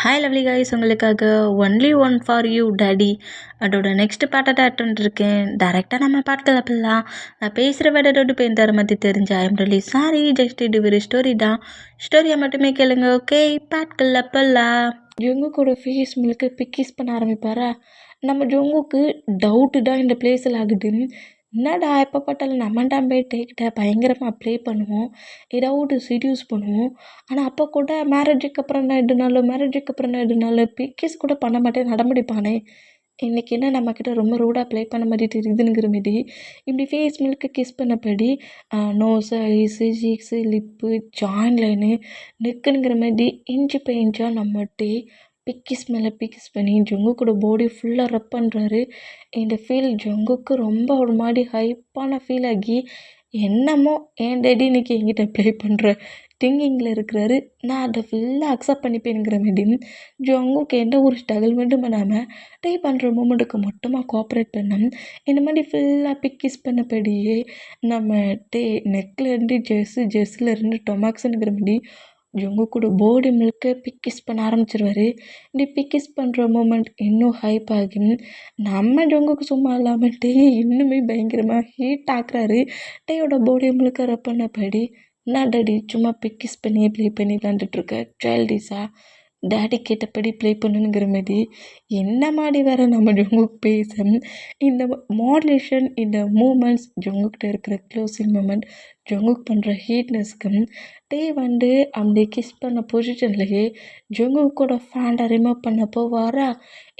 Hi lovely guys, உங்களுக்காக only one for you daddy அதோட next பாட்டை அட்டன் இருக்கேன். டேரெக்டாக நம்ம பாட்டுக்கள் அப்படிலாம் நான் பேசுகிற வேடோடு பேர் தர மாதிரி தெரிஞ்ச ஐம் ரியலி சாரி. ஜஸ்ட் இது ஒரு ஸ்டோரி தான். ஸ்டோரியை மட்டுமே கேளுங்க. ஓகே, பாட்டுக்கள் அப்பெல்லாம் ஜொங்குக்கோட ஃபேஸ் முழுக்க பிக்கிஸ் பண்ண ஆரம்பிப்பாரா. நம்ம ஜொங்குக்கு டவுட்டு தான் இந்த பிளேஸில் ஆகுது. என்னடா எப்போ பார்த்தாலும் நம்மண்டா போய் டேக்கிட்ட பயங்கரமாக ப்ளே பண்ணுவோம், ஏதாவது செடியூஸ் பண்ணுவோம். ஆனால் அப்போ கூட மேரேஜுக்கு அப்புறம் என்ன எடுனாலும் பிக்கிஸ் கூட பண்ண மாட்டேன் நடமுடிப்பானே. இன்றைக்கி என்ன நம்மக்கிட்ட ரொம்ப ரூடாக ப்ளே பண்ண மாதிரி தெரியுதுங்கிற மாரி இப்படி ஃபேஸ் முழுக்க கிஸ் பண்ணபடி nose, eyes, cheeks, lip, join line, நெக்குங்கிற மாதிரி இன்ச்சு பை இன்ச்சாக நம்மட்டே பிக்கிஸ் மேலே பிக்கிஸ் பண்ணி ஜொங்குக்கோட பாடி ஃபுல்லாக ரப் பண்ணுறாரு. இந்த ஃபீல் ஜொங்குக்கு ரொம்ப ஒரு மாதிரி ஹைப்பான ஃபீல் ஆகி, என்னமோ என் டேடி இன்னைக்கு என்கிட்ட ப்ளே பண்ணுற திங்கிங்கில் இருக்கிறாரு, நான் அதை ஃபுல்லாக அக்செப்ட் பண்ணிப்பேனுங்கிற மாரி ஜொங்குக்கு எந்த ஒரு ஸ்ட்ரகிள் மட்டும் பண்ணாமல் ட்ரை பண்ணுற மூமெண்ட்டுக்கு மொத்தமாக கோஆப்ரேட் பண்ணோம். இந்த மாதிரி ஃபுல்லாக பிக்கிஸ் பண்ணபடியே நம்ம நெக்லேருந்து ஜெஸ்ஸிலேருந்து டொமாக்ஸுங்கிற மாதிரி ஜொங்குக்கோட பாடி முழுக்க பிக்கிஸ் பண்ண ஆரம்பிச்சிருவாரு. இப்படி பிக்கிஸ் பண்ணுற மூமெண்ட் இன்னும் ஹைப் ஆகி நம்ம ஜொங்குக்கு சும்மா இல்லாமல் இன்னுமே பயங்கரமாக ஹீட் ஆக்குறாரு. டேயோட பாடி முழுக்க ரப் பண்ணபடி, நான் டாடி சும்மா பிக்கிஸ் பண்ணி ப்ளே பண்ணி விளாண்டுட்ருக்க சைல்டிஸாக டேடி கேட்டபடி ப்ளே பண்ணணுங்கிற மாதிரி என்ன மாதிரி வேறு நம்ம ஜொங்குக்கு பேச இந்த மாடுலேஷன், இந்த மூமெண்ட்ஸ், ஜொங்குக்கிட்ட இருக்கிற க்ளோசிங் மூமெண்ட், ஜொங்குக்கு பண்ணுற ஹீட்னஸ்க்கு வந்து அப்படி கிஸ் பண்ண பொசிஷன்லேயே ஜொங்குக்கோட ஃபேண்டை ரிமூவ் பண்ண போவாரா.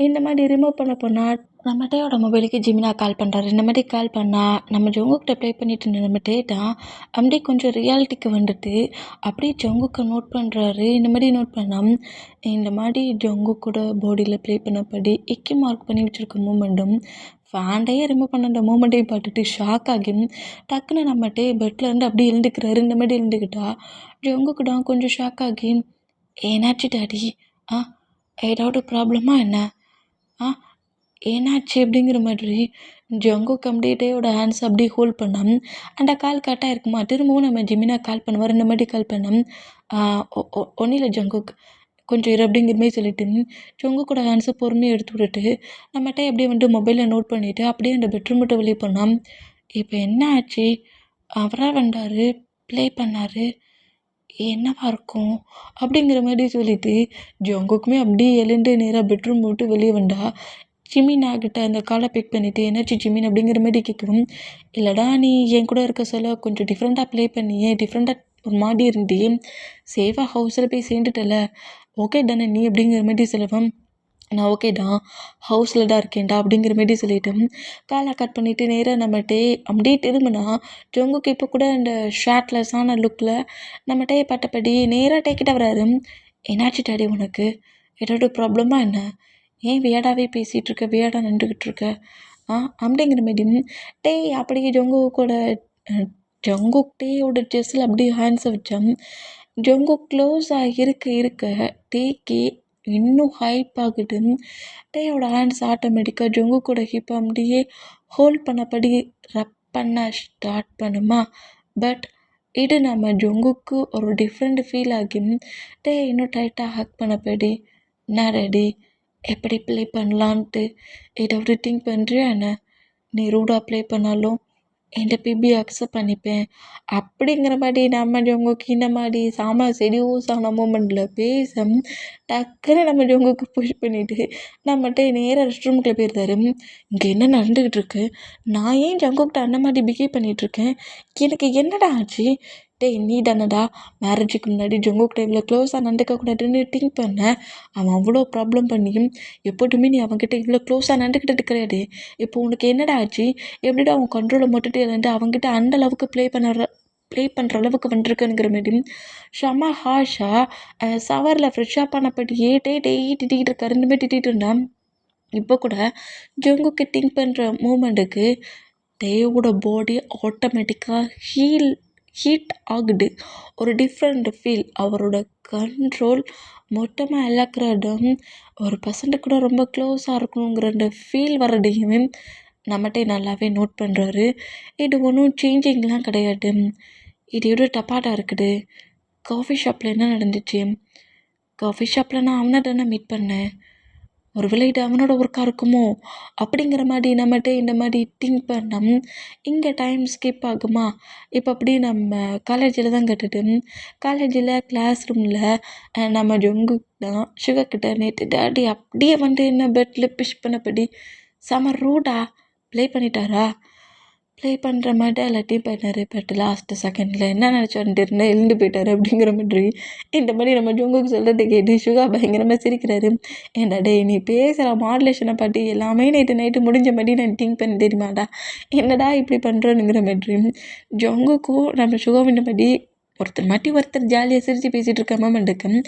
இந்த மாதிரி ரிமூவ் பண்ண போனால் நம்ம டேயோட மொபைலுக்கு ஜிமினா கால் பண்ணுறாரு. இந்த மாதிரி கால் பண்ணால் நம்ம ஜொங்குக்கிட்ட ப்ளே பண்ணிட்டு இருந்த நம்ம டே தான் அப்படியே கொஞ்சம் ரியாலிட்டிக்கு வந்துட்டு அப்படியே ஜொங்குக்கை நோட் பண்ணுறாரு. இந்த மாதிரி நோட் பண்ணால் இந்த மாதிரி ஜொங்குக்கூட பாடியில் ப்ளே பண்ணபடி இக்கி மார்க் பண்ணி வச்சுருக்க மூமெண்ட்டும் ஃபேண்டையே ரிமூவ் பண்ண அந்த மூமெண்ட்டையும் பார்த்துட்டு ஷாக் ஆகி டக்குன்னு நம்ம டே பெட்லேருந்து அப்படியே எழுந்துக்கிறாரு. இந்த மாதிரி எழுந்துக்கிட்டா ஜொங்குக்கு தான் கொஞ்சம் ஷாக் ஆகி, ஏனாச்சு டாடி, ஏதாவது ப்ராப்ளமா என்ன, ஏனாச்சு அப்படிங்கிற மாதிரி ஜொங்கு கம்ப்ளீட்டேயோட ஹேண்ட்ஸ் அப்படியே ஹோல்ட் பண்ணோம். அந்த கால் கட்டாக இருக்குமா, திரும்பவும் நம்ம ஜிமினா கால் பண்ணுவார். இந்த மாதிரி கால் பண்ணோம். ஒன்றும் இல்லை ஜொங்குக், கொஞ்சம் இரு அப்படிங்கிற மாதிரி சொல்லிட்டு ஜொங்குக்கோட ஹேண்ட்ஸை பொறுமையாக எடுத்து விட்டுட்டு நம்மகிட்ட அப்படியே வந்துட்டு மொபைலில் நோட் பண்ணிவிட்டு அப்படியே அந்த பெட்ரூம் விட்டு வெளியே போனோம். இப்போ என்ன ஆச்சு, அவராக வந்தார், ப்ளே பண்ணார், என்னவா இருக்கும் அப்படிங்கிற மாதிரி சொல்லிட்டு ஜொங்குக்குமே அப்படியே எழுந்து நேராக பெட்ரூம் விட்டு வெளியே வந்தா. ஜிமின் ஆகிட்ட அந்த காலை பிக் பண்ணிவிட்டு, என்னாச்சு ஜிமின் அப்படிங்கிற மாதிரி கேட்கவும், இல்லைடா நீ என் கூட இருக்க சொல்ல கொஞ்சம் டிஃப்ரெண்ட்டாக ப்ளே பண்ணியே, டிஃப்ரெண்ட்டாக ஒரு மாதிரி இருந்தே, சேஃபாக ஹவுஸில் போய் சேர்ந்துட்டல, ஓகே தானே நீ அப்படிங்கிற மாதிரி சொல்லவும், நான் ஓகே தான், ஹவுஸில் தான் இருக்கேன்டா அப்படிங்கிற மாதிரி சொல்லிவிட்டு காலை கட் பண்ணிவிட்டு நேராக நம்மகிட்டே அப்படியே திரும்பினா ஜொங்குக்கு இப்போ கூட அந்த ஷார்ட்லெஸ்ஸான லுக்கில் நம்மகிட்டே பட்டபடி நேராக டேக்கிட்ட வராரு. என்னாச்சு டாடி உனக்கு, ஏதாவது ப்ராப்ளமா என்ன, ஏன் வியாடாவே பேசிகிட்ருக்க, வியாடாக நின்றுக்கிட்டு இருக்க அப்படிங்கிற மாதிரி அப்படியே ஜொங்குக்கோட டேயோட ட்ரெஸ்ஸில் அப்படியே ஹேண்ட்ஸை வச்சேன். ஜொங்கு க்ளோஸாக இருக்க டேக்கே இன்னும் ஹைப் ஆகுது. டேயோட ஹேண்ட்ஸ் ஆட்டோமேட்டிக்காக ஜொங்குக்கோட ஹிப்பை அப்படியே ஹோல்ட் பண்ணபடி ரப் பண்ண ஸ்டார்ட் பண்ணுமா. பட் இது நம்ம ஜொங்குக்கு ஒரு டிஃப்ரெண்ட் ஃபீல் ஆகி டே இன்னும் டைட்டாக ஹக் பண்ணபடி, நான் ரெடி, எப்படி ப்ளே பண்ணலான்ட்டு ஏதாவது திங்க் பண்ணுறியா என்ன, நீ ரூடாக ப்ளே பண்ணாலும் என் பிபி அக்செப்ட் பண்ணிப்பேன் அப்படிங்கிற மாதிரி நம்ம ஜொங்குக்கு இந்த மாதிரி சாம செடியூஸான மூமெண்ட்டில் பேச டக்குன்னு நம்ம ஜொங்குக்கு புஷ் பண்ணிவிட்டு நம்மகிட்ட நேராக ரெஸ்ட் ரூமுக்குள்ளே போயிருந்தாரு. இங்கே என்ன நடந்துக்கிட்டு இருக்கு, நான் ஏன் ஜொங்குக்கிட்ட அந்த மாதிரி பிஹேவ் பண்ணிகிட்ருக்கேன், எனக்கு என்னடா ஆச்சு, நீ தானடா மேரேஜுக்கு முன்னாடி ஜொங்குக்கிட்ட இவ்வளோ க்ளோஸாக நடந்துக்கக்கூடாதுன்னு திங்க் பண்ணேன், அவன் அவ்வளோ ப்ராப்ளம் பண்ணியும் எப்போதுமே நீ அவன்கிட்ட இவ்வளோ க்ளோஸாக நடந்துக்கிட்டு கிடையாது, இப்போ உனக்கு என்னடா ஆச்சு, எப்படிடா அவன் கண்ட்ரோலை மட்டும் இருந்து அவங்ககிட்ட அந்த அளவுக்கு ப்ளே பண்ணுற அளவுக்கு வந்துருக்குங்கிற மாதிரி செம்ம ஹாஷாக சவரில் ஃப்ரெஷ்ஷாக பண்ணப்படியே திட்டிகிட்டு இருக்காரு. இந்த மாதிரி திட்டிகிட்டு இருந்தான். இப்போ கூட ஜொங்குக்கு திங்க் பண்ணுற மூமெண்ட்டுக்கு டேவோட பாடி ஆட்டோமேட்டிக்காக ஹீட் ஆகுது. ஒரு டிஃப்ரெண்ட் ஃபீல், அவரோட கண்ட்ரோல் மொத்தமாக இழக்கிற இடம், ஒரு பர்சன்ட்டு கூட ரொம்ப க்ளோஸாக இருக்கணுங்கிற அந்த ஃபீல் வர்றதையுமே நம்மகிட்ட நல்லாவே நோட் பண்ணுறாரு. இது ஒன்றும் சேஞ்சிங்லாம் கிடையாது, இது எவ்வளோ டப்பாட்டாக இருக்குது, காஃபி ஷாப்பில் என்ன நடந்துச்சு, காஃபி ஷாப்பில் நான் அவனை தானே மீட் பண்ணேன். ஒருவேளை இது அவனோட ஒர்க்காக இருக்குமோ அப்படிங்கிற மாதிரி நம்மகிட்ட இந்த மாதிரி திங்க் பண்ணோம். இங்கே டைம் ஸ்கிப் ஆகுமா? இப்போ அப்படி நம்ம காலேஜில் தான் கேட்டுட்டு காலேஜில் கிளாஸ் ரூமில் நம்ம ஜொங்குக் தான் சிவக்கிட்ட நேற்று டேடி அப்படியே வந்து என்ன பெட்டில் பிஷ் பண்ணபடி செம ரூடாக ப்ளே பண்ணிட்டாரா? ப்ளே பண்ணுற மாதிரி எல்லாத்தையும் பண்ணார். பட் லாஸ்ட்டு செகண்டில் என்ன நினச்சோன்னு தெரியல எழுந்து போயிட்டார் அப்படிங்கிற மாதிரி இந்த மாதிரி நம்ம ஜொங்குக்கு சொல்கிறத கேட்டு சுகா பயங்கரமாக சிரிக்கிறாரு. ஏன்டா டே நீ பேசுகிற மாடுலேஷனை பாட்டி எல்லாமே நைட்டு முடிஞ்ச மாதிரி நான் திங்க் பண்ணி தெரியுமாடா, என்னடா இப்படி பண்ணுறோன்னுங்கிற மாதிரி ஜொங்குக்கும் நம்ம சுகாவின் படி ஒருத்தர் ஜாலியாக சிரித்து பேசிகிட்டு இருக்க மூமெண்ட்டுக்கு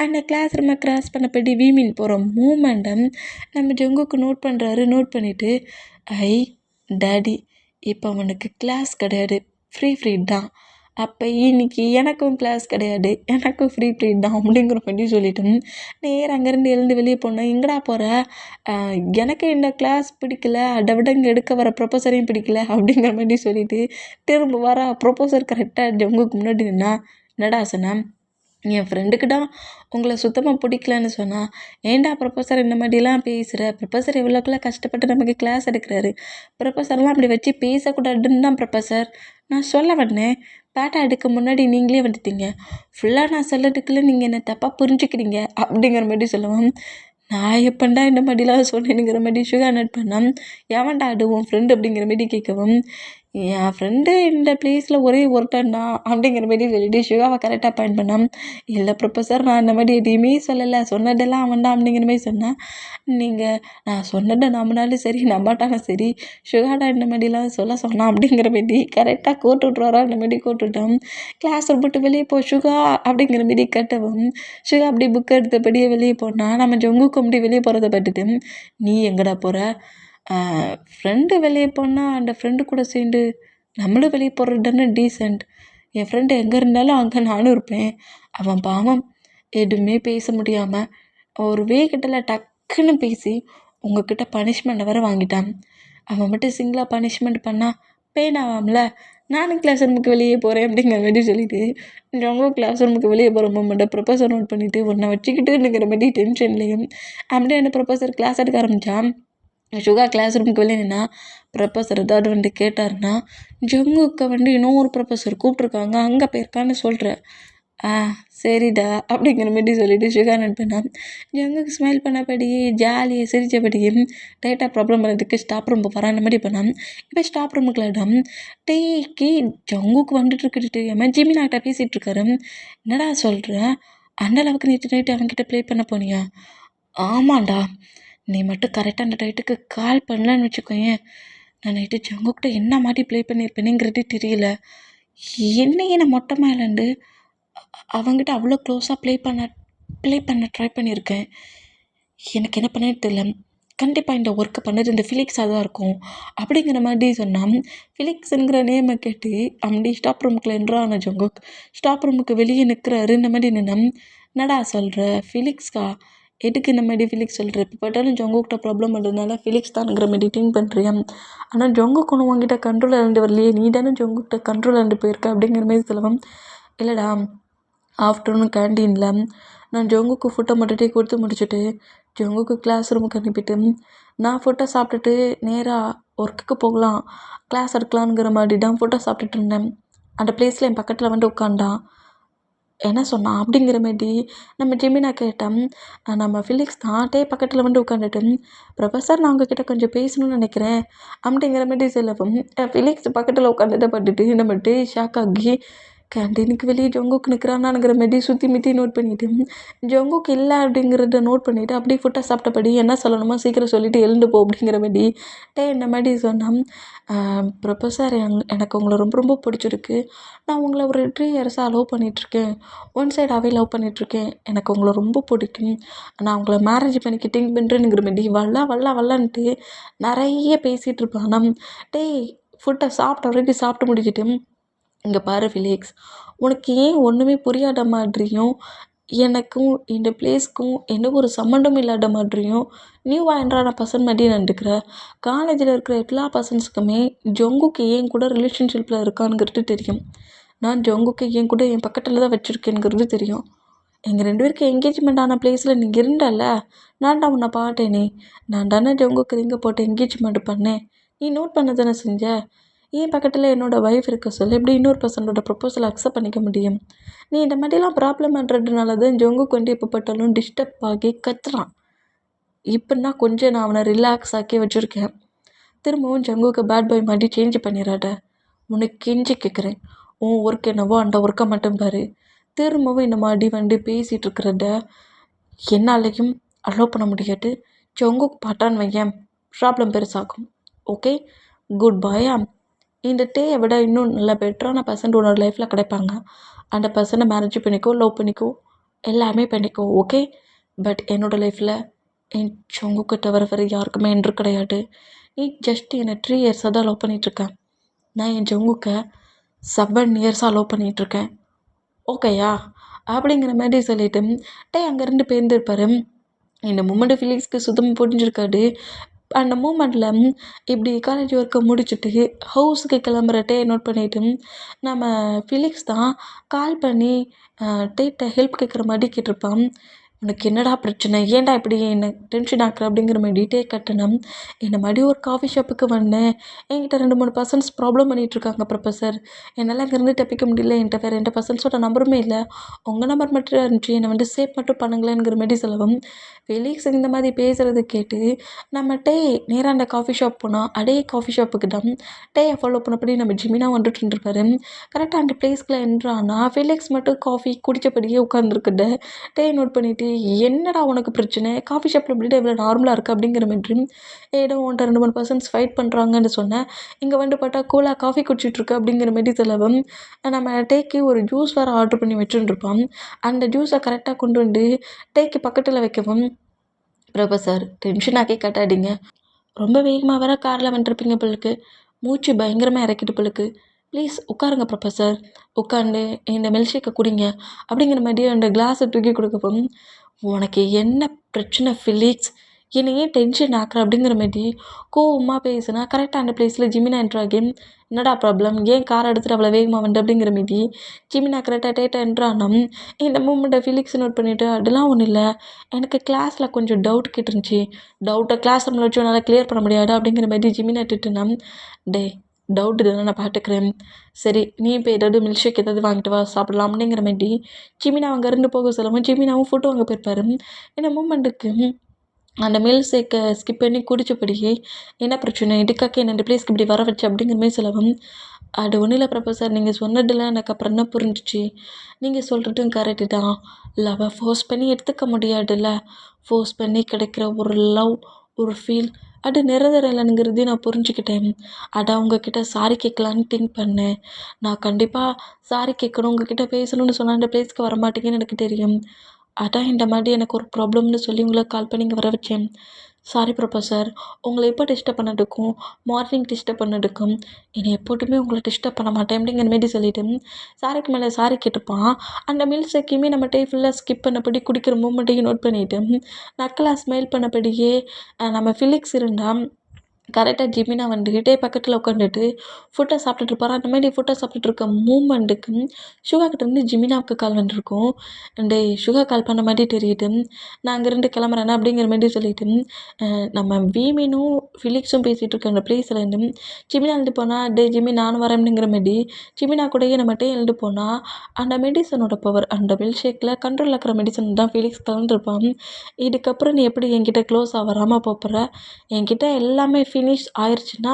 அந்த கிளாஸ் ரூமை கிராஸ் பண்ணப்படி வீமின் போகிற மூமெண்ட்டை நம்ம ஜொங்குக்கு நோட் பண்ணுறாரு. நோட் பண்ணிவிட்டு டேடி இப்போ அவனுக்கு கிளாஸ் கிடையாது, ஃப்ரீ தான். அப்போ இன்னைக்கு எனக்கும் கிளாஸ் கிடையாது, எனக்கும் ஃப்ரீ தான் அப்படிங்கிற மாதிரி சொல்லிட்டு நேராக அங்கேருந்து எழுந்து வெளியே போனேன். எங்கடா போகிற? எனக்கு இந்த கிளாஸ் பிடிக்கல, அதை விட இங்கே எடுக்க வர ப்ரொஃபஸரையும் பிடிக்கல அப்படிங்கிற மாதிரி சொல்லிவிட்டு திரும்ப வர ப்ரொஃபஸர் கரெக்டாக ஜொங்குக்கு முன்னாடி என்னடா சொன்னேன், என் ஃப்ரெண்டுக்கு தான் உங்களை சுத்தமாக பிடிக்கலன்னு சொன்னால், ஏன்டா ப்ரொஃபஸர் இந்த மாதிரிலாம் பேசுகிற? ப்ரொஃபஸர் எவ்வளோக்குள்ள கஷ்டப்பட்டு நமக்கு கிளாஸ் எடுக்கிறாரு, ப்ரொஃபஸர்லாம் அப்படி வச்சு பேசக்கூடாதுன்னு தான் ப்ரொஃபஸர் நான் சொல்ல வந்தேன். பேட்டா எடுக்க முன்னாடி நீங்களே வந்துட்டீங்க, ஃபுல்லாக நான் சொல்லதுக்குள்ளே நீங்கள் என்னை தப்பாக புரிஞ்சுக்கிறீங்க அப்படிங்கிற மாதிரி சொல்லுவோம். நான் எப்பண்டா இந்த மாதிரிலாம் சொன்னேனுங்கிற மாதிரி சுகா நட் பண்ணோம். எவன்டா அது உன் ஃப்ரெண்டு அப்படிங்கிற மாதிரி கேட்கவும், என் ஃப்ரெண்டு இந்த ப்ளேஸில் ஒரே ஒருத்தன் தான் அப்படிங்கிற மாதிரி சொல்லிட்டு சுகாவை கரெக்டாக பாயிண்ட் பண்ணான். இல்லை ப்ரொஃபஸர் நான் இந்த மாதிரி எதையுமே சொல்லலை, சொன்னதெல்லாம் அவன் தான் அப்படிங்கிற மாதிரி சொன்னேன். நான் சொன்னதை நம்பினாலும் சரி நம்பாட்டாலும் சரி சுகாடா இந்த மாதிரிலாம் சொன்னான் அப்படிங்கிற மாதிரி கரெக்டாக கோர்ட்டு விட்ருவாரா அந்த மாதிரி கோர்ட்டு விட்டோம். கிளாஸ் விட்டு வெளியே போ சுகா அப்படிங்கிற மாதிரி கட்டவும் சுகா அப்படி புக் எடுத்தபடியே வெளியே போனால் நம்ம ஜொங்குக்கு அப்படி வெளியே போகிறத பார்த்துட்டு, நீ எங்கடா போகிற? ஃப்ரெண்டு வெளியே போனால் அந்த ஃப்ரெண்டு கூட சேர்ந்து நம்மளும் வெளியே போகிறது தானே டீசெண்ட். என் ஃப்ரெண்டு எங்கே இருந்தாலும் அங்கே நானும் இருப்பேன். அவன் பாவம் எதுவுமே பேச முடியாமல் ஒரு வேகத்தில் டக்குன்னு பேசி உங்ககிட்ட பனிஷ்மெண்ட்டை வர வாங்கிட்டான். அவன் மட்டும் சிங்கிளாக பனிஷ்மெண்ட் பண்ணால் பெயின் ஆகாமல, நானும் கிளாஸ் ரூமுக்கு வெளியே போகிறேன் அப்படிங்கிற மாதிரி சொல்லிவிட்டு ரொம்ப கிளாஸ் ரூமுக்கு வெளியே போகிற மூமெண்ட்டை ப்ரொஃபஸர் நோட் பண்ணிவிட்டு உன்னை வச்சுக்கிட்டுங்கிற மாதிரி டென்ஷன்லேயும் அப்படியே அந்த ப்ரொஃபஸர் கிளாஸ் எடுக்க ஆரம்பித்தான். சுகா கிளாஸ் ரூமுக்கு வெளியே நின்னா ப்ரொஃபஸர் ஏதாவது வந்து கேட்டார்னா, ஜொங்குக்கு வந்து இன்னும் ஒரு ப்ரொஃபஸர் கூப்பிட்ருக்காங்க, அங்கே போயிருக்கான்னு சொல்கிறேன். சரிடா அப்படிங்கிற மாதிரி சொல்லிவிட்டு சுகா நட்பினான். ஜொங்குக்கு ஸ்மைல் பண்ணபடி ஜாலியாக சிரித்தபடியும் டேட்டா ப்ராப்ளம் பண்ணதுக்கு ஸ்டாப் ரூம் போகிறான் அந்த மாதிரி பண்ணான். இப்போ ஸ்டாப் ரூமுக்குள்ள இடம் டேக்கி ஜொங்குக்கு வந்துட்டுருக்குது தெரியாமல் ஜிமினாக்கிட்ட பேசிகிட்டு இருக்காரு. என்னடா சொல்கிறேன், அந்த அளவுக்கு நேற்று நைட்டு அவன்கிட்ட ப்ளே பண்ண போனியா? ஆமாண்டா, நீ மட்டும் கரெக்டாக அந்த டைட்டுக்கு கால் பண்ணலன்னு வச்சுக்கோயேன், நான் நைட்டு ஜங்குக்கிட்ட என்ன மாதிரி ப்ளே பண்ணியிருப்பேனேங்கிறது தெரியல. என்னையே நான் மொட்டை மேலேருந்து அவங்ககிட்ட அவ்வளோ க்ளோஸாக ப்ளே பண்ண ட்ரை பண்ணியிருக்கேன். எனக்கு என்ன பண்ணே தெரியல. கண்டிப்பாக இந்த ஒர்க்கை பண்ணது இந்த ஃபிலிக்ஸாக தான் இருக்கும் அப்படிங்கிற மாதிரி சொன்னான். ஃபிலிக்ஸுங்கிற நேமை கேட்டு அப்படி ஸ்டாப் ரூமுக்குள்ள என்றான ஜங்குக் ஸ்டாப் ரூமுக்கு வெளியே நிற்கிறாரு. இந்த மாதிரி என்னடா சொல்கிற, ஃபிலிக்ஸ்கா எதுக்கு இந்த மாதிரி ஃபிலிக்ஸ் சொல்கிற? இப்போ பார்த்தாலும் ஜங்குக்கிட்ட ப்ராப்ளம் பண்ணுறதுனால ஃபிலிக்ஸ் தான்ங்கிற மாதிரி திங்க் பண்ணுறியா? ஆனால் ஜங்குக்கு ஒன்று உங்ககிட்ட கண்ட்ரோல் இருந்து வரலையே, நீ தானே ஜங்குக்கிட்ட கண்ட்ரோல் இருந்து போயிருக்க அப்படிங்கிற மாதிரி சொல்லுவேன். இல்லைடா, ஆஃப்டர்நூன் கேண்டீனில் நான் ஜங்குக்கு ஃபுட்டை மட்டும் கொடுத்து முடிச்சுட்டு ஜங்குக்கு கிளாஸ் ரூமுக்கு அனுப்பிட்டு நான் ஃபுட்டை சாப்பிட்டுட்டு நேராக ஒர்க்குக்கு போகலாம், கிளாஸ் எடுக்கலாங்கிற மாதிரி தான் ஃபுட்டை சாப்பிட்டுட்டு இருந்தேன். அந்த ப்ளேஸில் என் பக்கத்தில் வந்து உட்காண்டான். என்ன சொன்னான் அப்படிங்கிற மாதிரி நம்ம ஜிமினா கேட்டேன். நம்ம ஃபிலிக்ஸ் தான்ட்டே பக்கத்தில் வந்து உட்காந்துட்டு, ப்ரொஃபஸர் நான் உங்ககிட்ட கொஞ்சம் பேசணும்னு நினைக்கிறேன் அப்படிங்கிற மாதிரி சொல்லவும் ஃபிலிக்ஸ் பக்கத்தில் உட்காந்துட்டு பட்டுட்டு நம்மகிட்ட ஷாக் ஆகி கேண்டீனுக்கு வெளியே ஜங்குக்கு நிற்கிறானாங்கிற மாதிரி சுற்றி முற்றி நோட் பண்ணிவிட்டு ஜங்குக்கு இல்லை அப்படிங்கிறத நோட் பண்ணிவிட்டு அப்படியே ஃபுட்டை சாப்பிட்டபடி என்ன சொல்லணுமோ சீக்கிரம் சொல்லிவிட்டு எழுந்து போ அப்படிங்கிற மாதிரி இந்த மாதிரி சொன்னான். ப்ரொஃபஸர் எனக்கு உங்களை ரொம்ப ரொம்ப பிடிச்சிருக்கு, நான் உங்களை ஒரு 3 இயர்ஸாக லவ் பண்ணிகிட்ருக்கேன், ஒன் சைடாகவே லவ் பண்ணிகிட்ருக்கேன், எனக்கு உங்களை ரொம்ப பிடிக்கும், நான் உங்களை மேரேஜ் பண்ணிக்க திங்க் பண்ணுறேனுங்கிற மாதிரி வல்லான்ட்டு நிறைய பேசிகிட்டு இருப்பான். ஃபுட்டை சாப்பிட்டு முடிச்சுட்டு, இங்கே பாரு ஃபிலிக்ஸ், உனக்கு ஏன் ஒன்றுமே புரியாத மாதிரியும் எனக்கும் இந்த ப்ளேஸ்க்கும் எந்த ஒரு சம்மந்தமும் இல்லாத மாதிரியும் நியூவாக என்ட்ரான பர்சன் மாதிரி நடந்துக்கிற? காலேஜில் இருக்கிற எல்லா பர்சன்ஸுக்குமே ஜங்குக்கு ஏன் கூட ரிலேஷன்ஷிப்பில் இருக்கானுங்கிறது தெரியும், நான் ஜங்குக்கு ஏன் கூட என் பக்கத்தில் தான் வச்சுருக்கேனுங்கிறது தெரியும். எங்கள் 2 பேருக்கு என்கேஜ்மெண்ட் ஆன பிளேஸில் நீ இருண்டல்ல, நான் உன்னை பார்த்தேனே. நான் தானே ஜங்குக்கு ரிங்கை போட்டு என்கேஜ்மெண்ட் பண்ணேன். நீ நோட் பண்ண தானே செஞ்ச. என் பக்கத்தில் என்னோட ஒய்ஃப் இருக்க சொல்லி எப்படி இன்னொரு பர்சனோட ப்ரொப்போசலை அக்செப்ட் பண்ணிக்க முடியும். நீ இந்த மாதிரிலாம் ப்ராப்ளம் பண்ணுறதுனால தான் ஜங்குக்கு வந்து எப்போ பட்டாலும் டிஸ்டர்ப் ஆகி கத்துறான். இப்போன்னா கொஞ்சம் நான் அவனை ரிலாக்ஸ் ஆக்கி வச்சுருக்கேன். திரும்பவும் ஜங்குக்கு பேட் பாய் மாதிரி சேஞ்ச் பண்ணிடாத. உனக்கு கெஞ்சி கேட்குறேன். உன் ஒர்க் என்னவோ அந்த ஒர்க்கை மட்டும் பாரு. திரும்பவும் இந்த மாதிரி வந்து பேசிகிட்டு இருக்கிறத என்னாலையும் அலோவ் பண்ண முடியாது. ஜங்குக்கு பார்த்தான்னு வையன் ப்ராப்ளம் பெருசாகும். ஓகே, குட் பாய். இந்த டேயை விட இன்னும் நல்ல பெட்டரான பர்சன் உன்னோட லைஃப்பில் கிடைப்பாங்க. அந்த பர்சனை மேரேஜ் பண்ணிக்கோ, லவ் பண்ணிக்கோ, எல்லாமே பண்ணிக்கோ. ஓகே, பட் என்னோடய லைஃப்பில் என் ஜங்குக்கு தவிர வேறு யாருக்குமே என்று கிடையாது. நீ ஜஸ்ட் என்னை 3 இயர்ஸாக தான் லவ் பண்ணிகிட்ருக்கேன். நான் என் ஜங்குக்கை 7 இயர்ஸாக லவ் பண்ணிகிட்ருக்கேன். ஓகேயா அப்படிங்கிற மாதிரி சொல்லிட்டு டே அங்கேருந்து போயிருந்துருப்பாரு. இந்த மூமெண்ட்டு ஃபீலிங்ஸ்க்கு சுத்தமாக புரிஞ்சிருக்காது. அந்த மூமெண்ட்டில் இப்படி காலேஜ் ஒர்க்கை முடிச்சுட்டு ஹவுஸுக்கு கிளம்புற டே நோட் பண்ணிவிட்டு நம்ம ஃபிலிக்ஸ் தான் கால் பண்ணி டேட்ட ஹெல்ப் கேட்குற மாதிரி கேட்டிருப்பான். உனக்கு என்னடா பிரச்சனை, ஏன்டா இப்படி என்ன டென்ஷன் ஆக்குற அப்படிங்கிற மாதிரி டே கட்டணும். இந்த மாதிரி ஒரு காஃபி ஷாப்புக்கு வந்தேன். என்கிட்ட 2-3 பர்சன்ஸ் ப்ராப்ளம் பண்ணிகிட்ருக்காங்க ப்ரொஃபஸர். என்னால் அங்கேருந்து தப்பிக்க முடியல. என்கிட்ட வேறு எந்த பர்சன்ஸோட நம்பருமே இல்லை. உங்கள் நம்பர் மட்டும் இருந்துச்சு. என்னை வந்து சேவ் மட்டும் பண்ணுங்களேங்கிற மாதிரி சொல்லவும் ஃபெலிக்ஸ் இந்த மாதிரி பேசுகிறத கேட்டு நம்ம டே நேராக அந்த காஃபி ஷாப் போனால் அதே காஃபி ஷாப்புக்கு தான் டேயை ஃபாலோ பண்ணப்படி நம்ம ஜிமினா வந்துட்டு இருந்திருப்பாரு. கரெக்டாக அந்த பிளேஸ்க்குள்ள என்ட்ரானா ஃபெலிக்ஸ் மட்டும் காஃபி குடித்தபடியே உட்காந்துருக்குது. டே நோட் பண்ணிவிட்டு என்னடா உனக்கு பிரச்சனை, காஃபி ஷாப்பில் இப்படிட்டு இவ்வளோ நார்மலாக இருக்குது அப்படிங்கிற மாதிரி ஏதோ உன்ட்ட 2-3 பர்சன்ஸ் ஃபைட் பண்ணுறாங்கன்னு சொன்னேன். இங்கே வந்து பார்த்தா கூலாக காஃபி குடிச்சிட்ருக்கு அப்படிங்கிற மாதிரி சொல்லவும் நம்ம டேக்கு ஒரு ஜூஸ் வேறு ஆர்டர் பண்ணி வச்சுருந்துருப்போம். அந்த ஜூஸை கரெக்டாக கொண்டு வந்து டேக்கு பக்கத்தில் வைக்கவும் ப்ரொஃபஸர் டென்ஷன் ஆக்கி கட்டாதீங்க. ரொம்ப வேகமாக வேற காரில் வந்துருப்பீங்க பிள்ளைக்கு. மூச்சு பயங்கரமாக இறக்கிட்டு பிள்ளைக்கு. ப்ளீஸ் உட்காருங்க ப்ரொஃபஸர். உட்காந்து இந்த மில்க்ஷேக்கை குடிங்க அப்படிங்கிற மாதிரி அந்த கிளாஸை தூக்கி கொடுக்கவும் உனக்கு என்ன பிரச்சனை ஃபிலிக்ஸ், என்னை ஏன் டென்ஷன் ஆக்குற அப்படிங்கிற மாதிரி கோவமாக பேசுனா கரெக்டாக அந்த பிளேஸில் ஜிமினா என்ட்ராகி என்னடா ப்ராப்ளம், ஏன் கார் எடுத்துகிட்டு அவ்வளோ வேகமாக வந்து அப்படிங்கிற மாதிரி ஜிமினா கரெக்டாக டேட்டா என்ட்ரானம். இந்த மூமெண்ட்டை ஃபிலிக்ஸ் நோட் பண்ணிவிட்டு அதெல்லாம் ஒன்றும் இல்லை, எனக்கு கிளாஸில் கொஞ்சம் டவுட் கேட்டுருந்துச்சி. டவுட்டை கிளாஸ் ரூமில் வச்சு என்னால் கிளியர் பண்ண முடியாது அப்படிங்கிற மாதிரி ஜிமினா திட்டுனா டே டவுட் தானே நான் பார்த்துக்கிறேன். சரி நீ இப்போ ஏதாவது மில்க்ஷேக் ஏதாவது வாங்கிட்டு வா சாப்பிடலாம் அப்படிங்கிற மாதிரி ஜிமினா அங்கேருந்து போக சொல்லவும் ஜிமினாவும் ஃபோட்டோ வாங்க போயிருப்பாரு. இந்த மூமெண்ட்டுக்கு அந்த மில்க் ஷேக்கை ஸ்கிப் பண்ணி குடித்தபடியே என்ன பிரச்சனை, இதுக்காக என்ன இந்த பிளேஸ்க்கு இப்படி வர வச்சு அப்படிங்கிற மாதிரி சொல்லவும் அது ஒன்றும் இல்லை ப்ரொஃபஸர், நீங்கள் சொன்னதில் எனக்கு அப்புறம் தான் புரிஞ்சிச்சு. நீங்கள் சொல்கிறதும் கரெக்டு தான். லவ்வை ஃபோர்ஸ் பண்ணி எடுத்துக்க முடியாதுல்ல. ஃபோர்ஸ் பண்ணி கிடைக்கிற ஒரு லவ், ஒரு ஃபீல் அது நிரந்தரம் இல்லைங்கிறதையும் நான் புரிஞ்சுக்கிட்டேன். அதான் உங்ககிட்ட சாரி கேட்கலான்னு திங்க் பண்ணேன். நான் கண்டிப்பாக சாரி கேட்கணும், உங்ககிட்ட பேசணும்னு சொன்னால் அந்த பிளேஸ்க்கு வரமாட்டேங்கன்னு எனக்கு தெரியும். அதான் இந்த மாதிரி எனக்கு ஒரு ப்ராப்ளம்னு சொல்லி உங்களுக்கு கால் பண்ணி இங்கே வர வச்சேன். சாரி ப்ரொஃபஸர், உங்களை எப்போ டிஸ்டர்ப் பண்ணதுக்கும் மார்னிங் டிஸ்டர்ப் பண்ணதுக்கும் என்னை எப்போட்டுமே உங்களை டிஸ்டர்ப் பண்ண மாட்டேன் அப்படிங்கிற மாரி சொல்லிவிட்டு சாரிக்கு மேலே சாரி கேட்டுப்பான். அந்த மில்க் ஷேக்கையுமே நம்ம டே ஃபுல்லாக ஸ்கிப் பண்ணபடி குடிக்கிற மூமெண்ட்டையும் நோட் பண்ணிவிட்டு நக்கலாக ஸ்மைல் பண்ணபடியே நம்ம ஃபிலிக்ஸ் இருந்தால் கரெக்டாக ஜிமினா வந்துக்கிட்டே பக்கத்தில் உட்காந்துட்டு ஃபுட்டை சாப்பிட்டுட்டு இருப்பாரு. அந்த மாதிரி ஃபுட்டை சாப்பிட்டுட்டு இருக்க மூமெண்ட்டுக்கு சுகா கிட்டேருந்து ஜிமினாவுக்கு கால் வந்துருக்கும். டே சுகா கால் பண்ண மாதிரி தெரியுது, நான் அங்கேருந்து கிளம்புறேன்னா அப்படிங்கிற மாதிரி சொல்லிவிட்டு நம்ம வீமினும் ஃபிலிக்ஸும் பேசிகிட்டு இருக்க அந்த பிளேஸில் இருந்து ஜிமினா எழுந்து போனால் டே ஜிமி நானும் வரேன் அப்படிங்கிற மாதிரி ஜிமினா கூடயே நம்ம டே எழுந்து போனால் அந்த மெடிசனோட பவர், அந்த மில்க் ஷேக்கில் கண்ட்ரோலில் இருக்கிற மெடிசன் தான் ஃபிலிக்ஸ் கலந்துருப்பான். இதுக்கப்புறம் நீ எப்படி என்கிட்ட க்ளோஸ் ஆகாமல் போகிற, என்கிட்ட எல்லாமே ஃபினிஷ் ஆயிடுச்சுன்னா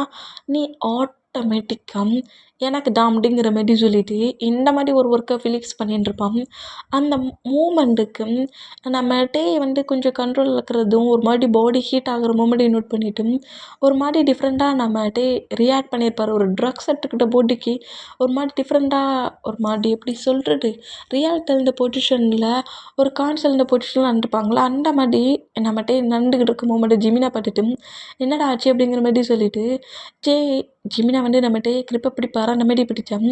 நீ ஆட்டோமேட்டிக்காக எனக்கு தான் அப்படிங்கிற மாதிரி சொல்லிவிட்டு இந்த மாதிரி ஒரு ஒர்க்கை ஃபிலிக்ஸ் பண்ணிட்டுருப்பான். அந்த மூமெண்ட்டுக்கு நம்ம டே வந்து கொஞ்சம் கண்ட்ரோலில் இருக்கிறதும் ஒரு மாதிரி பாடி ஹீட் ஆகிற மூமெண்ட்டையும் நோட் பண்ணிவிட்டு ஒரு மாதிரி டிஃப்ரெண்ட்டாக நம்ம டே ரியாக்ட் பண்ணியிருப்பார். ஒரு ட்ரக்ஸ் எடுத்துக்கிட்ட பாடிக்கு ஒரு மாதிரி டிஃப்ரெண்ட்டாக ஒரு மாதிரி எப்படி சொல்கிறது, ரியாலிட்டி இருந்த பொசிஷனில் ஒரு கான்சல் இருந்த பொசிஷனில் நடந்துப்பாங்களா அந்த மாதிரி நம்ம டே நடந்துக்கிட்டு இருக்க மூமெண்ட்டு ஜிமினா பார்த்துட்டு என்னடா ஆச்சு அப்படிங்கிற மாதிரி சொல்லிவிட்டு ஜிமினா வந்து நம்ம டே கிரிப்பை பிடிப்பார். கார் அந்த மாதிரி பிடிச்சேன்.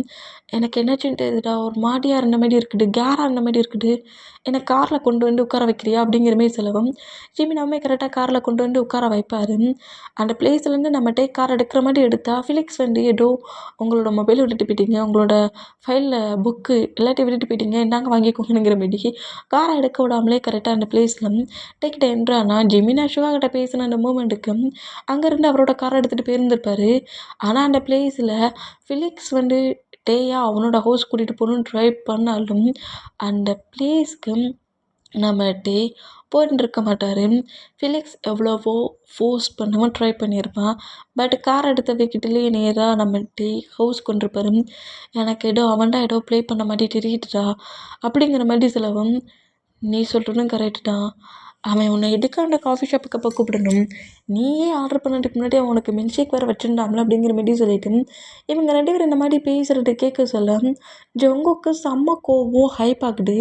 எனக்கு என்னாச்சுன்னு தெரியுதுடா, ஒரு மாதிரியா இருந்த மாதிரி இருக்குது, கேராக இருந்த மாதிரி இருக்குது, என்னை காரில் கொண்டு வந்து உட்கார வைக்கிறியா அப்படிங்கிற மாரி சொல்லவும், ஜிமினாவுமே கரெக்டாக காரில் கொண்டு வந்து உட்கார வைப்பார். அந்த பிளேஸ்லேருந்து நம்ம கார் எடுக்கிற மாதிரி எடுத்தா ஃபிலிக்ஸ் வந்து ஏதோ உங்களோட மொபைல் விட்டுட்டு போயிட்டீங்க, உங்களோட ஃபைலில் புக்கு எல்லாத்தையும் விட்டுட்டு போயிட்டீங்க, இந்தாங்க வாங்கிக்கோங்கங்கிற மாரி காரை எடுக்க விடாமலே கரெக்டாக அந்த பிளேஸில் டேக்கிட்ட என்ட்ரானா ஜிமினா சிவா கிட்ட பேசின அந்த மூமெண்ட்டுக்கு அங்கேருந்து அவரோட காரை எடுத்துகிட்டு போயிருந்திருப்பாரு. ஆனால் அந்த பிளேஸில் ஃபிலிக்ஸ் வந்து டேயா அவனோட ஹவுஸ் கூட்டிகிட்டு போகணுன்னு ட்ரை பண்ணாலும் அந்த பிளேஸ்க்கு நம்ம போயிருந்துருக்க மாட்டார். ஃபிலிக்ஸ் எவ்வளவோ ஃபோர்ஸ் பண்ணவும் ட்ரை பண்ணியிருப்பான். பட் கார் எடுத்த வீக்கிட்டலேயே நேராக நம்ம ஹவுஸ் கொண்டிருப்பாரு. எனக்கு ஏதோ அவன்டா ஏதோ ப்ளே பண்ண மாதிரி தெரியுதுடா அப்படிங்கிற மாதிரி சொல்லவும், நீ சொல்கிறதும் கரெக்டு தான், அவன் உன்னை எதுக்கு அந்த காஃபி ஷாப்புக்கு அப்போ கூப்பிடணும், நீயே ஆர்டர் பண்ணதுக்கு முன்னாடி அவன் உனக்கு மில்க்ஷேக் வேறு வச்சுருந்தாம்ல அப்படிங்கிற மாரி சொல்லிட்டு இவங்க 2 பேரும் இந்த மாதிரி பேசுகிறத கேட்க சொல்ல ஜங்குக்கு செம்ம கோவம் ஹைப் ஆகுது.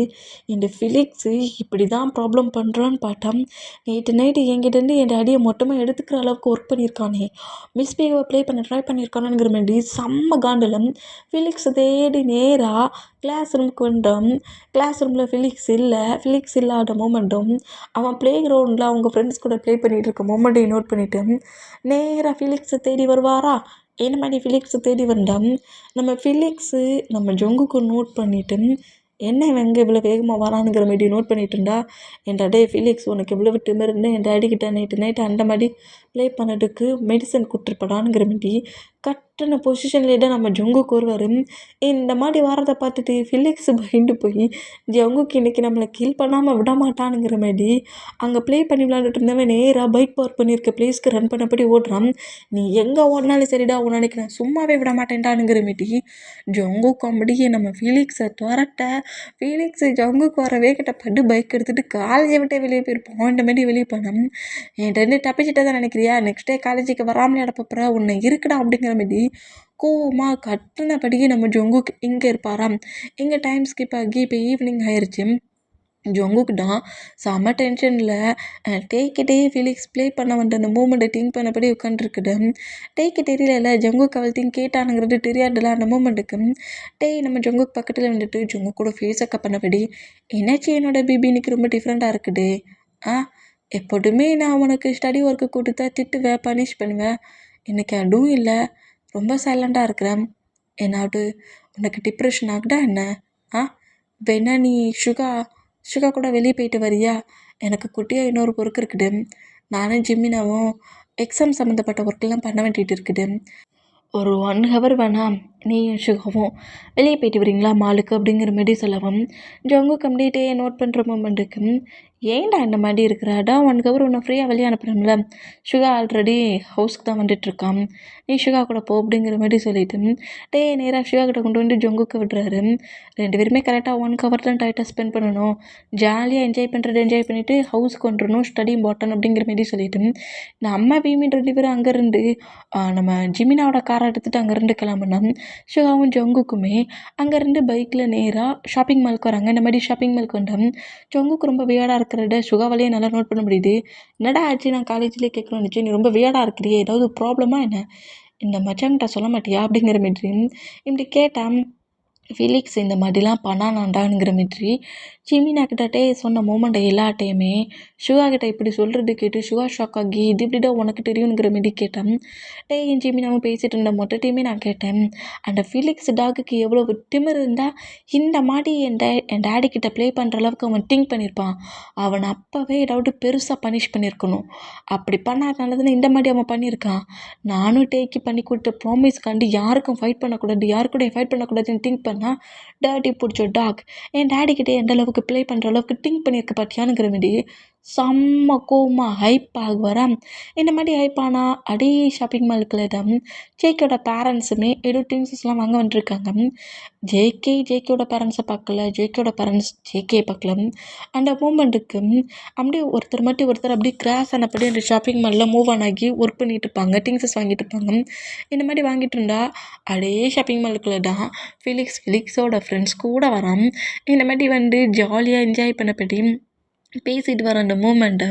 இந்த ஃபிலிக்ஸு இப்படி தான் ப்ராப்ளம் பண்ணுறான்னு பார்த்தா நேற்று நைட்டு என்கிட்டேருந்து என் டேடியை மொத்தமாக எடுத்துக்கிற அளவுக்கு ஒர்க் பண்ணியிருக்கானே, மிஸ்பிஹேவை ப்ளே பண்ண ட்ரை பண்ணியிருக்கானுங்கிற மாதிரி செம்ம காண்டில் ஃபிலிக்ஸ் தேடி நேராக கிளாஸ் ரூமுக்கு வந்தான். கிளாஸ் ரூமில் ஃபிலிக்ஸ் இல்லாத மூமெண்ட்டும் அவன் ப்ளே கிரவுண்டில் அவங்க ஃப்ரெண்ட்ஸ் கூட ப்ளே பண்ணிகிட்டு இருக்க மொமெண்ட்டையும் நோட் பண்ணிவிட்டு நேராக ஃபிலிக்ஸை தேடி வருவாரா. என்ன மாதிரி ஃபிலிக்ஸை தேடி வந்தான். நம்ம ஃபிலிக்ஸு நம்ம ஜங்குக்கு நோட் பண்ணிவிட்டு என்ன இவன் எங்கே இவ்வளோ வேகமாக வரானுங்கிற மாதிரி நோட் பண்ணிட்டு இருந்தா, என் டே ஃபிலிக்ஸ் உனக்கு இவ்வளவு திமிருன்னு என் டேடிக்கிட்ட நைட்டு அந்த மாதிரி ப்ளே பண்ணதுக்கு மெடிசன் கொடுத்துருப்படானுங்கிற மாதிரி கட்டின பொசிஷன்லேயே தான் நம்ம ஜங்குக்கு வருவார். இந்த மாதிரி வரதை பார்த்துட்டு ஃபிலிக்ஸ் பயந்து போய் ஜங்குக்கு இன்றைக்கி நம்மளை கில் பண்ணாமல் விட மாட்டானுங்கிற மாதிரி அங்கே ப்ளே பண்ணி விளாண்டுட்டு இருந்தவன் நேராக பைக் பார்க் பண்ணியிருக்க பிளேஸ்க்கு ரன் பண்ணபடி ஓடுறான். நீ எங்கே ஓடினாலும் சரிடா உன்னை நினைக்கிறேன் சும்மாவே விட மாட்டேன்டானுங்கிற மாரி ஜங்குக்கு அப்படியே நம்ம ஃபிலிக்ஸை துரட்ட ஃபீலிக்ஸு ஜங்குக்கு வர வேகத்தை பட்டு பைக் எடுத்துகிட்டு காலேஜை விட்டே வெளியே போயிருப்போம். இந்த மாதிரி வெளியே போனோம். என்கிட்ட தப்பிச்சிட்டே தான் நினைக்கிறியா, நெக்ஸ்ட் டே காலேஜுக்கு வராமலே அடப்பப்புற உன்னை இருக்குடா அப்படிங்கிற மாதிரி கோவமாக கட்டினபடியே நம்ம ஜங்குக்கு இங்கே இருப்பாராம். இங்கே டைம் ஸ்கிப் ஆகி இப்போ ஈவினிங் ஆயிடுச்சு. ஜங்குக்கு தான் செம்ம டென்ஷனில் டேக்கிட்டே ஃபிலிக்ஸ் ப்ளே பண்ண வந்த அந்த மூமெண்ட்டை திங்க் பண்ணபடி உட்காந்துருக்குது. டேக்கு தெரியல ஜங்குக்கு அவள் திங்க் கேட்டானுங்கிறது தெரியாதுல அந்த மூமெண்ட்டுக்கு நம்ம ஜங்குக்கு பக்கத்தில் வந்துட்டு ஜங்கு கூட ஃபேஸ் அக்கப் பண்ணபடி, என்னாச்சு என்னோட பேபி இன்னைக்கு ரொம்ப டிஃப்ரெண்ட்டாக இருக்குது, எப்போதுமே நான் உனக்கு ஸ்டடி ஒர்க்கு கொடுத்தா திட்டுவேன் பனிஷ் பண்ணுவேன், இன்றைக்கி அதுவும் இல்லை, ரொம்ப சைலண்ட்டாக இருக்கிறேன், என்னாவது உனக்கு டிப்ரெஷன் ஆகுதா என்ன, வேணா நீ சுகா கூட வெளியே போயிட்டு வரியா, எனக்கு குட்டியாக இன்னொரு ஒர்க் இருக்குது, நானும் ஜிம்மினாவும் எக்ஸாம் சம்மந்தப்பட்ட ஒர்க்கெல்லாம் பண்ண வேண்டிகிட்டு இருக்குது, ஒரு 1 ஹவர் வேணாம் நீயும் சுகாவும் வெளியே போயிட்டு வரீங்களா மாலுக்கு அப்படிங்கிற மாதிரி சொல்லவும், ஜங்கு கம்ப்ளீட்டே நோட் பண்ணுற மூமெண்ட்டுக்கு ஏன்டா இந்த மாதிரி இருக்கிறாடா 1 ஹவர் உன்னை ஃப்ரீயாக வெளியே அனுப்புகிறோம்ல, சுகா ஆல்ரெடி ஹவுஸ்க்கு தான் வந்துட்டுருக்கான், நீ சுகா கூட போ அப்படிங்கிற மாதிரி சொல்லிவிட்டு நேராக சுகா கிட்ட கொண்டு வந்து ஜங்குக்கு விடுறாரு. 2 பேருமே கரெக்டாக 1 ஹவர் தான் டைட்டாக ஸ்பெண்ட் பண்ணணும், ஜாலியாக என்ஜாய் பண்ணிவிட்டு ஹவுஸ்க்கு வந்துடணும், ஸ்டடி இம்பார்ட்டன் அப்படிங்கிற மாதிரி சொல்லிவிட்டு நம்ம வீமின் 2 பேரும் அங்கேருந்து நம்ம ஜிமினாவோட காரை எடுத்துகிட்டு அங்கேருந்து கிளம்புனோம். சுகாவும் ஜங்குக்குமே அங்கேருந்து பைக்கில் நேராக ஷாப்பிங் மாலுக்கு வராங்க. இந்த மாதிரி ஷாப்பிங் மாலுக்கு வந்தோம். ஜங்குக்கு ரொம்ப வியர்டாக இருக்கிறத சுகாவாலேயே நல்லா நோட் பண்ண முடியுது. என்னடா ஆச்சு, நான் காலேஜ்லேயே கேட்கணும்னு நினச்சேன், நீ ரொம்ப வியர்டாக இருக்கிறியே, ஏதாவது ப்ராப்ளமாக என்ன, இந்த மச்சான்கிட்ட சொல்ல மாட்டியா அப்படிங்கிற மாதிரி இப்படி கேட்டான். ஃபிலிக்ஸ் இந்த மாதிரிலாம் பண்ணானாண்டாங்கிற மாதிரி ஜிமினா கிட்டே சொன்ன மூமெண்ட்டை எல்லாட்டையுமே சுகா கிட்ட இப்படி சொல்கிறது கேட்டு சுகா ஷாக் ஆகி இது இப்படிடா உனக்கு தெரியுங்கிற மாதிரி கேட்டேன். என் ஜிமினாவும் பேசிகிட்டு இருந்த மொத்தத்தையுமே நான் கேட்டேன். அந்த ஃபிலிக்ஸ் டாக்குக்கு எவ்வளோ திமிர் இருந்தால் இந்த மாதிரி என் டேடி கிட்ட ப்ளே பண்ணுற அளவுக்கு அவன் திங்க் பண்ணியிருப்பான். அவன் அப்போவே ஏதாவது பெருசாக பனிஷ் பண்ணியிருக்கணும். அப்படி பண்ணாதனால தானே இந்த மாதிரி அவன் பண்ணியிருக்கான். நானும் டேக்கு பண்ணி கொடுத்த ப்ராமிஸ்க்காண்டி யாருக்கும் ஃபைட் பண்ணக்கூடாது, யாரு கூட ஃபைட் பண்ணக்கூடாதுன்னு திங்க் பண்ணால் டேடி பிடிச்ச டாக் என் டேடிக்கிட்டே எந்த அளவுக்கு ப்ளே பண்ணுற அளவுக்கு திங்க் பண்ணியிருக்க பார்த்தியானுங்கிற மாதிரி செம்ம கோவமாக ஹைப் ஆகுவாரா. இந்த மாதிரி ஹைப் ஆனால் அடி ஷாப்பிங் மாலுக்குள்ள தான் ஜேகேயோட பேரண்ட்ஸுமே ஏதோ திங்ஸஸ்லாம் வாங்க வந்துருக்காங்க. ஜேகேயோட பேரண்ட்ஸை பார்க்கல, ஜேகேயோட பேரண்ட்ஸ் ஜேகே பார்க்கல. அந்த மூமெண்ட்டுக்கு அப்படியே ஒருத்தர் அப்படியே கிராஸ் ஆனப்படி அந்த ஷாப்பிங் மாலில் மூவ் ஆன் ஆகி ஒர்க் பண்ணிகிட்டு இருப்பாங்க, திங்ஸஸ் வாங்கிட்டு இருப்பாங்க. இந்த மாதிரி வாங்கிட்டு இருந்தா அதே ஷாப்பிங் மாலுக்குள்ள தான் ஃபிலிக்ஸோட ஃப்ரெண்ட்ஸ் கூட வரான். இந்த மாதிரி வந்து ஜாலியாக என்ஜாய் பண்ணப்படி பேசிட்டு வர அந்த மூமெண்ட்டை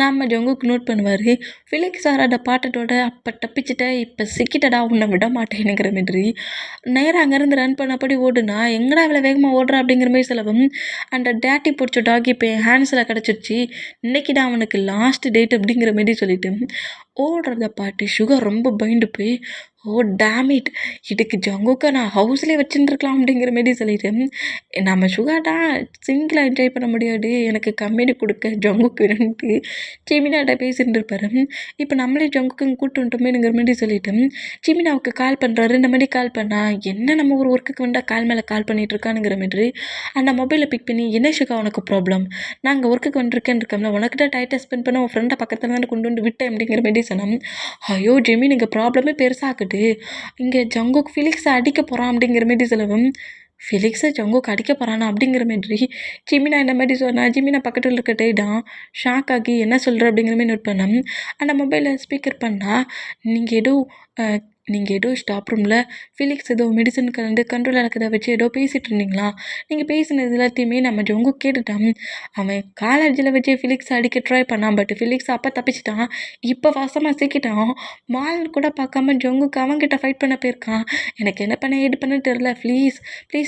நம்ம ஜங்குக் நோட் பண்ணுவார். ஃபிலிக்ஸ் சார் அந்த பாட்டத்தோட அப்போ தப்பிச்சிட்ட இப்போ சிக்கிட்டடா உன்னை விட மாட்டேனுங்கிற மாதிரி நேராக அங்கேருந்து ரன் பண்ணபடி ஓடுனா எங்கடா இவ்வளோ வேகமாக ஓடுறா அப்படிங்கிற மாதிரி சொல்லவும் அந்த டேட்டி பிடிச்ச டாக் இப்போ என் ஹேண்ட்ஸில் கிடச்சிருச்சு, இன்னைக்கு தான் அவனுக்கு லாஸ்ட் டேட் அப்படிங்கிற மாதிரி சொல்லிட்டு ஓடுறத பாட்டு சுகர் ரொம்ப பயந்து போய் ஓ டேமிட், இதுக்கு ஜங்குக்கை நான் ஹவுஸ்லேயே வச்சுருக்கலாம் அப்படிங்கிற மாரி சொல்லிட்டு நம்ம சுகாட்டா சிங்கிளாக என்ஜாய் பண்ண முடியாது, எனக்கு கம்பெனி கொடுக்க ஜங்குக்கு வேணுன்ட்டு ஜிமினாட்ட பேசிட்டு இருப்பாரு. இப்போ நம்மளே ஜங்குக்கு கூட்டு வந்துட்டோமேங்கிற மாதிரி சொல்லிட்டு ஜிமினாவுக்கு கால் பண்ணுறாரு. இந்த மாதிரி கால் பண்ணா என்ன நம்ம ஒரு ஒர்க்குக்கு வந்தால் கால் மேலே கால் பண்ணிட்டு இருக்கானுங்கிற மாதிரி அந்த மொபைலை பிக் பண்ணி என்ன சுகா உனக்கு ப்ராப்ளம், நாங்கள் ஒர்க்குக்கு வந்துருக்கேன்னு இருக்கோம்ல, உனக்கு தான் டைட்டை ஸ்பெண்ட் பண்ண உன் ஃப்ரெண்டை பக்கத்தில் தானே கொண்டு வந்து விட்டேன் அப்படிங்கிற மாதிரி சொன்னோம். ஐயோ ஜிமி நீங்கள் ப்ராப்ளமே பெருசாக்குது, இங்கே ஜங்குக் ஃபிலிக்ஸை அடிக்க போகிறான் அப்படிங்கிற மாதிரி சொல்லவும் ஃபிலிக்ஸை ஜங்குக் அடிக்க போகிறானா அப்படிங்கிற மாதிரி ஜிமினா இந்த மாதிரி சொன்னா ஜிமினா பக்கத்தில் இருக்க டேடான் ஷாக் ஆகி என்ன சொல்கிற அப்படிங்கிற மாதிரி நோட் பண்ணோம். அந்த மொபைலை ஸ்பீக்கர் பண்ணால் நீங்கள் ஏதோ ஸ்டாப் ரூமில் ஃபிலிக்ஸ் ஏதோ மெடிசன் கலந்து கண்ட்ரோல் இழக்கதை வச்சு ஏதோ பேசிகிட்டு இருந்தீங்களா, நீங்கள் பேசினது எல்லாத்தையுமே நம்ம ஜங்குக் கேட்டுட்டான். அவன் காலேஜில் வச்சு ஃபிலிக்ஸ் அடிக்க ட்ரை பண்ணான், பட் ஃபிலிக்ஸ் அப்போ தப்பிச்சிட்டான், இப்போ வாசமாக சிக்கிட்டான். மால் கூட பார்க்காம ஜங்குக் அவன்கிட்ட ஃபைட் பண்ண போயிருக்கான். எனக்கு என்ன பண்ண ஏது பண்ண தெரில, ப்ளீஸ்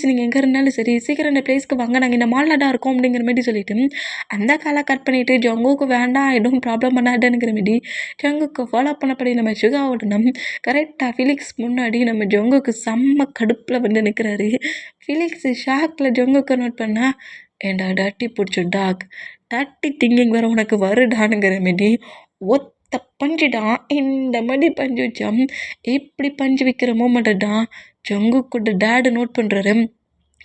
நீங்கள் எங்கே இருந்தாலும் சரி சீக்கிரம் இந்த பிளேஸ்க்கு வாங்க, நாங்கள் இந்த மாலில் தான் இருக்கோம் அப்படிங்கிற மாதிரி சொல்லிட்டு அந்த காலை கட் பண்ணிவிட்டு ஜங்குக்கு வேண்டாம் எதுவும் ப்ராப்ளம் பண்ணாதுங்கிற மாதிரி ஜங்குக்கு ஃபாலோ பண்ணப்படி நம்ம சுகாவோட கரெக்டாக ஃபிலிக்ஸ் முன்னாடி நம்ம ஜங்குக்கு செம்ம கடுப்பில் வந்து நிற்கிறாரு. ஃபிலிக்ஸ் ஷாக்கில் ஜங்குக்கு நோட் பண்ணா ஏண்டா டட்டி பிடிச்ச டாக், டட்டி திங்கிங் வர உனக்கு வருடானுங்கிற மாரி ஒத்த பஞ்சுடான். இந்த மாதிரி பஞ்சு வச்சான். இப்படி பஞ்சு வைக்கிற மூமெண்ட்டை தான் ஜங்குக்கூட டேடு நோட் பண்ணுறாரு.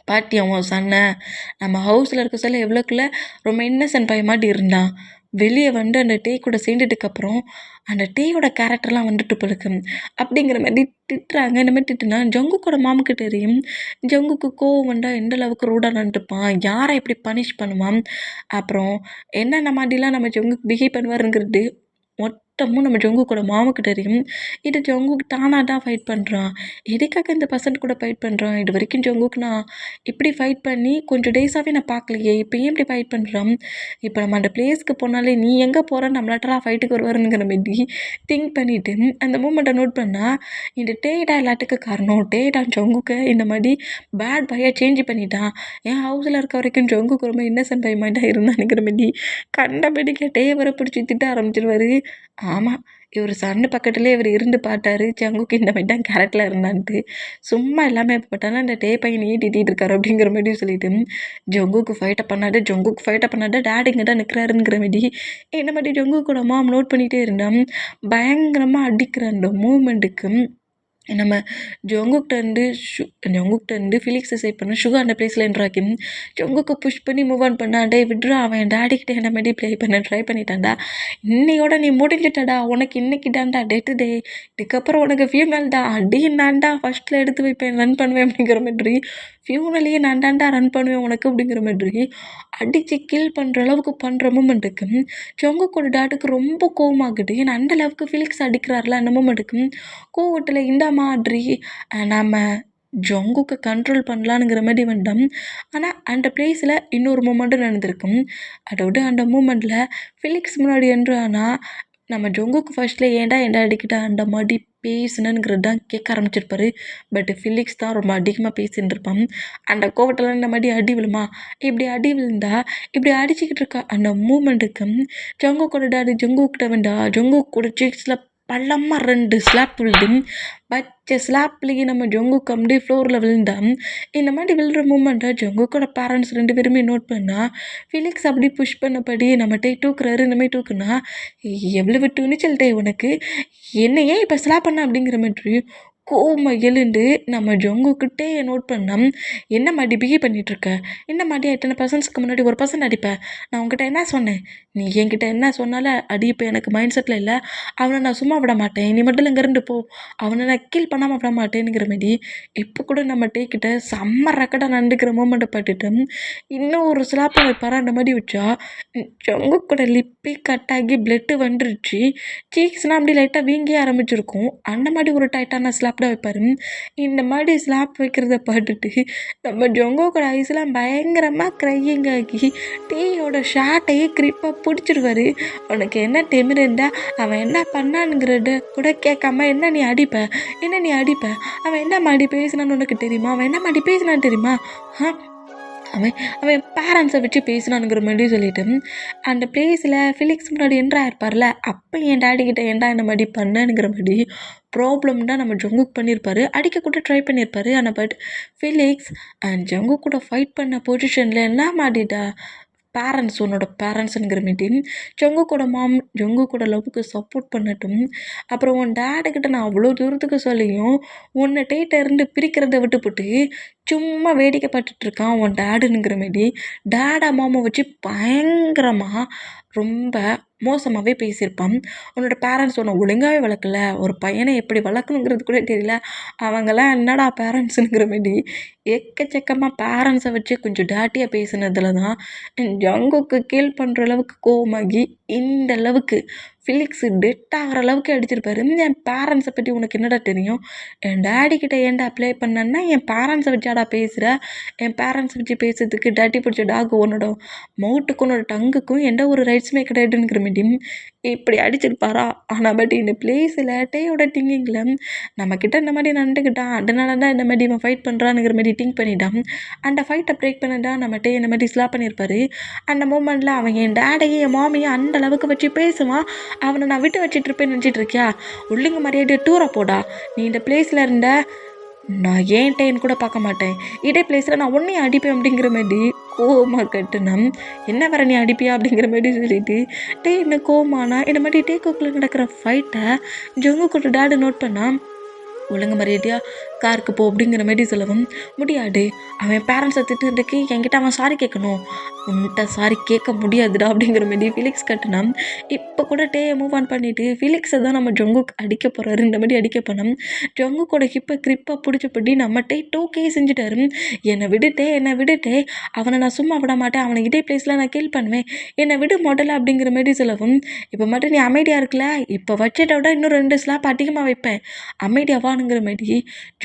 பாட்டி அவன் சன்னை நம்ம ஹவுஸில் இருக்க சொல்ல எவ்வளோக்குள்ள ரொம்ப இன்னசென்ட் பையன் இருந்தான், வெளியே வந்து அந்த டீ கூட சேர்ந்துட்டுக்கப்புறம் அந்த டீயோட கேரக்டர்லாம் வந்துட்டு பழுக்கும் அப்படிங்கிற மாதிரி திட்டுறாங்க. இந்த மாதிரி திட்டுனா ஜங்குக்கோட மாமுக்கு தெரியும் ஜங்குக்கு கோவம் வந்தால் எந்த அளவுக்கு ரூடாக நின்றுப்பான், யாரை எப்படி பனிஷ் பண்ணுவான், அப்புறம் என்னென்ன மாதிரிலாம் நம்ம ஜங்குக்கு பிஹேவ் பண்ணுவாருங்கிறது மொத்தமும் நம்ம ஜங்குக்கோட மாமுக்கு தெரியும். இது ஜங்குக்கு தானாக தான் ஃபைட் பண்ணுறான், எதுக்காக இந்த பர்சன்ட் கூட ஃபைட் பண்ணுறான், இது வரைக்கும் ஜங்குக்கு நான் இப்படி ஃபைட் பண்ணி கொஞ்சம் டேஸாகவே நான் பார்க்கலையே, இப்போ ஏன் இப்படி ஃபைட் பண்ணுறான், இப்போ நம்ம அந்த பிளேஸ்க்கு போனாலே நீ எங்கே போகிற நம்மளாட்டா ஃபைட்டுக்கு வருவாருங்கிற மாதிரி திங்க் பண்ணிவிட்டு அந்த மூமெண்ட்டை நோட் பண்ணால் இந்த டேடா எல்லாத்துக்கும் காரணம் டேடா ஜங்குக்கு இந்த மாதிரி பேட் பையாக சேஞ்ச் பண்ணிட்டான். என் ஹவுஸில் இருக்க வரைக்கும் ஜங்குக்கு ரொம்ப இன்னசென்ட் பை மைண்டாக இருந்தானுங்கிற மாதிரி கண்டபடிக்க டே வரை பிடிச்சி திட்ட ஆரம்பிச்சிருவார். ஆமாம், இவர் சன்னு பக்கத்துலேயே இவர் இருந்து பார்த்தாரு ஜங்குக்கு இந்த மாதிரி தான் கேரக்டரில் இருந்தான்ட்டு, சும்மா எல்லாமே பட்டாலும் அந்த டே பையனையே திட்டிகிட்டு இருக்காரு அப்படிங்கிற மாதிரி சொல்லிட்டு ஜங்குக்கு ஃபைட்டை பண்ணாத டேடிங்க தான் நிற்கிறாருங்கிற மாதிரி இந்த மாதிரி ஜங்குக்கோட மாம் நோட் பண்ணிகிட்டே இருந்தான். பயங்கரமாக அடிக்கிற அந்த மூமெண்ட்டுக்கு நம்ம ஜங்குக்கிட்ட ஃபிலிக்ஸை சேவ் பண்ண சுகா அந்த பிளேஸில் என்ட்ராக்கி ஜங்குக்கு புஷ் பண்ணி மூவ் ஆன் பண்ணா, டே விட்ரா அவன் டேடிக்கிட்ட என்ன மாதிரி ப்ளே பண்ண ட்ரை பண்ணிட்டான்டா, இன்னையோட நீ முடிஞ்சிட்டடா, உனக்கு இன்னைக்கு தான்டா டெட்டு டே, இதுக்கப்புறம் உனக்கு ஃபியூனல் தான், அடி நான்டா ஃபஸ்ட்டில் எடுத்து வைப்பேன் ரன் பண்ணுவேன் அப்படிங்கிற மாதிரி, ஃபியூனலையே நான் தான்டா ரன் பண்ணுவேன் உனக்கு அப்படிங்கிற மாதிரி அடித்து கில் பண்ணுற அளவுக்கு பண்ணுற மூமெண்ட்டுக்கு ஜங்குக்கோட டேட்டுக்கு ரொம்ப கோவமாகுது. ஏன்னா அந்த அளவுக்கு ஃபிலிக்ஸ் அடிக்கிறார்ல அந்த மூமெண்ட்டுக்கு கோவத்தில் இந்த மாதிரி நம்ம ஜங்குக்கு கண்ட்ரோல் பண்ணலானுங்கிற மாதிரி வந்துட்டோம். ஆனால் அந்த பிளேஸில் இன்னொரு மூமெண்ட்டும் நடந்திருக்கும். அதோட அந்த மூமெண்ட்டில் ஃபிலிக்ஸ் முன்னாடி ஆனால் நம்ம ஜங்குக்கு ஃபர்ஸ்ட்டில் ஏன்டா அடிக்கிட்டா அந்த மாதிரி பேசுனங்கிறது தான் கேட்க ஆரம்பிச்சிருப்பாரு. பட் ஃபிலிக்ஸ் தான் ரொம்ப அதிகமாக பேசின்னு இருப்பான். அந்த கோவத்தில் இந்த மாதிரி அடி விழுமா, இப்படி அடி விழுந்தா இப்படி அடிச்சுக்கிட்டு இருக்கா அந்த மூமெண்ட்டுக்கு ஜங்குக்கோட டேடி ஜங்குக்கிட்ட வேண்டா ஜங்குக்கூட சீக்ஸில் பள்ளமாக 2 ஸ்லாப் விழுது. பச்சை ஸ்லாப்லேயே நம்ம ஜங்குக்கு அப்படியே ஃப்ளோரில் விழுந்தா. இந்த மாதிரி விழுற மூமெண்ட்டை ஜங்குக்கோட பேரண்ட்ஸ் 2 பேருமே நோட் பண்ணால் ஃபிலிக்ஸ் அப்படி புஷ் பண்ணபடி நம்ம தூக்குறாரு. இந்த மாதிரி தூக்குனா எவ்வளவு துணிச்சல் டே உனக்கு, என்னையே இப்போ ஸ்லாப் பண்ண அப்படிங்கிற மாதிரி கோவமா எழுந்து நம்ம ஜங்குக்கிட்டே நோட் பண்ணோம். என்ன மாதிரி பிஹேவ் பண்ணிகிட்ருக்க, என்ன மாதிரி எத்தனை பர்சன்ஸ்க்கு முன்னாடி ஒரு பர்சன் அடிப்பேன், நான் உங்ககிட்ட என்ன சொன்னேன், நீ என்கிட்ட என்ன சொன்னாலும் அடி இப்போ எனக்கு மைண்ட் செட்டில் இல்லை, அவனை நான் சும்மா விட மாட்டேன், நீ மட்டும் இங்கேருந்து போ, அவனை நான் கில் பண்ணாமல் விட மாட்டேனுங்கிற மாதிரி இப்போ கூட நம்ம டேக்கிட்ட செம்ம ரெக்கடாக நடந்துக்கிற மூமெண்ட்டை பார்த்துட்டு இன்னும் ஒரு ஸ்லாப்பை வைப்பார். அந்த மாதிரி வச்சா ஜங்குக்கூட லிப்பே கட் ஆகி பிளட்டு வந்துருச்சு, சீக்ஸ்னால் அப்படி லைட்டாக வீங்கியே ஆரம்பிச்சிருக்கும். அந்த மாதிரி ஒரு டைட்டான ஸ்லாப் சாப்பிட வைப்பார். இந்த மாதிரி ஸ்லாப் வைக்கிறத பார்த்துட்டு நம்ம ஜொங்கோக்கோட ஐஸ்லாம் பயங்கரமாக க்ரையிங் ஆகி டேயோட ஷார்ட்டையே கிரிப்பாக பிடிச்சிடுவார். உனக்கு என்ன திமிரு இருந்தால் அவன் என்ன பண்ணானுங்கிறத கூட கேட்காம என்ன நீ அடிப்ப, அவன் என்ன மாதிரி பேசினான்னு உனக்கு தெரியுமா, அவன் என்ன மாதிரி பேசினான்னு தெரியுமா, அவன் பேரண்ட்ஸை வச்சு பேசினானுங்கிற மாதிரி சொல்லிட்டு அந்த பிளேஸில் ஃபிலிக்ஸ் முன்னாடி என்ட்ரா இருப்பார்ல, அப்போ என் டேடிக்கிட்ட ஏன்டா இந்த மாதிரி பண்ணனுங்கிற மாதிரி ப்ராப்ளம் தான் நம்ம ஜங்குக் பண்ணியிருப்பார். அடிக்க கூட ட்ரை பண்ணியிருப்பார். ஆனால் பட் ஃபிலிக்ஸ் அண்ட் ஜங்குக் கூட ஃபைட் பண்ண பொசிஷனில் என்ன மாட்டிட்டா பேரண்ட்ஸ், உன்னோட பேரண்ட்ஸுங்கிற மீட்டிங் ஜங்குக்கோட மாம் ஜங்குக்கோட லவ்வுக்கு சப்போர்ட் பண்ணட்டும். அப்புறம் உன் டேடுக்கிட்ட நான் அவ்வளோ தூரத்துக்கு சொல்லியும் உன்னை இருந்து பிரிக்கிறத விட்டுப்புட்டு சும்மா வேடிக்கை பார்த்துட்ருக்கான் உன் டேடுங்கிற மாரி டேடா மாமை வச்சு பயங்கரமாக ரொம்ப மோசமாகவே பேசியிருப்பான். உன்னோட பேரண்ட்ஸ் உன்னை ஒழுங்காகவே வளர்க்கல, ஒரு பையனை எப்படி வளர்க்கணுங்கிறது கூட தெரியல, அவங்கெல்லாம் என்னடா பேரண்ட்ஸுங்கிற மாரி எக்கச்சக்கமாக பேரண்ட்ஸை வச்சு கொஞ்சம் டேட்டியாக பேசினதுல தான் ஜங்குக்கு கீல் பண்ணுற அளவுக்கு கோவமாகி இந்த அளவுக்கு ஃபிலிக்ஸு டெட் ஆகிற அளவுக்கு அடிச்சிருப்பாரு. என் பேரண்ட்ஸை பற்றி உனக்கு என்னடா தெரியும், என் டேடிக்கிட்ட ஏன்டா அப்ளை பண்ணேன்னா என் பேரண்ட்ஸை வச்சாடா பேசுகிற, என் பேரண்ட்ஸை வச்சு பேசுறதுக்கு டேட்டி பிடிச்ச டாக் உன்னோட மவுட்டுக்கும் உன்னோட டங்குக்கும் எந்த ஒரு ரைட்ஸுமே கிடையாதுங்கிற மீடியம் இப்படி அடிச்சிருப்பாரா. ஆனால் பட் இந்த பிளேஸில் டேயோட திங்கிங்கில் நம்மக்கிட்ட இந்த மாதிரி நடந்துக்கிட்டான், அதனால தான் இந்த மாதிரி இவன் ஃபைட் பண்ணுறானுங்கிற மாதிரி திங்க் பண்ணிட்டான். அந்த ஃபைட்டை பிரேக் பண்ணதான் நம்ம டே இந்த மாதிரி ஸ்லாப் பண்ணியிருப்பாரு. அந்த மூமெண்ட்டில் அவன் என் டேடையும் என் மாமியும் அந்த அளவுக்கு வச்சு பேசுவான், அவனை நான் விட்டு வச்சுட்டு இருப்பேன்னு நினச்சிட்டு இருக்கியா, ஒழுங்கு மரியாதையை டூரை போடா, நீ இந்த பிளேஸில் இருந்த நான் ஏன் டேன்னு கூட பார்க்க மாட்டேன், இதே பிளேஸில் நான் உன்னையும் அடிப்பேன் அப்படிங்கிற மாதிரி கோவமாக கட்டுனம். என்ன வர நீ அடிப்பியா அப்படிங்கிற மாதிரி சொல்லிட்டு டே என்ன கோவமானா இந்த மாதிரி டேக்குள்ளே நடக்கிற ஃபைட்டை ஜங்குக்கோட டேடு நோட் பண்ணால் ஒழுங்கு மரியாதையாக காருக்கு போ அப்படிங்கிற மாதிரி சொல்லவும் முடியாது, அவன் பேரண்ட்ஸை திட்டுறதுக்கு என்கிட்ட அவன் சாரி கேட்கணும், உன்கிட்ட சாரி கேட்க முடியாதுடா அப்படிங்கிற மாதிரி ஃபிலிக்ஸ் கட்டுனா. இப்போ கூட டேயை மூவ் ஆன் பண்ணிவிட்டு ஃபிலிக்ஸை தான் நம்ம ஜங்குக் அடிக்க போகிறாரு இந்த மாதிரி அடிக்க போனோம். ஜங்குக்கோட ஹிப்பை கிரிப்பாக பிடிச்சப்படி நம்ம டே டோக்கே செஞ்சுட்டாரு. என்னை விடுட்டே அவனை நான் சும்மா விட மாட்டேன், அவனை இதே பிளேஸில் நான் கில் பண்ணுவேன், என்னை விடு மாடலை அப்படிங்கிற மாதிரி சொல்லவும் இப்போ மட்டும் நீ அமைதியாக இருக்கல, இப்போ வச்சதை விட இன்னும் 2 ஸ்லாப் அதிகமாக வைப்பேன், அமைதியாவானுங்கிற மாதிரி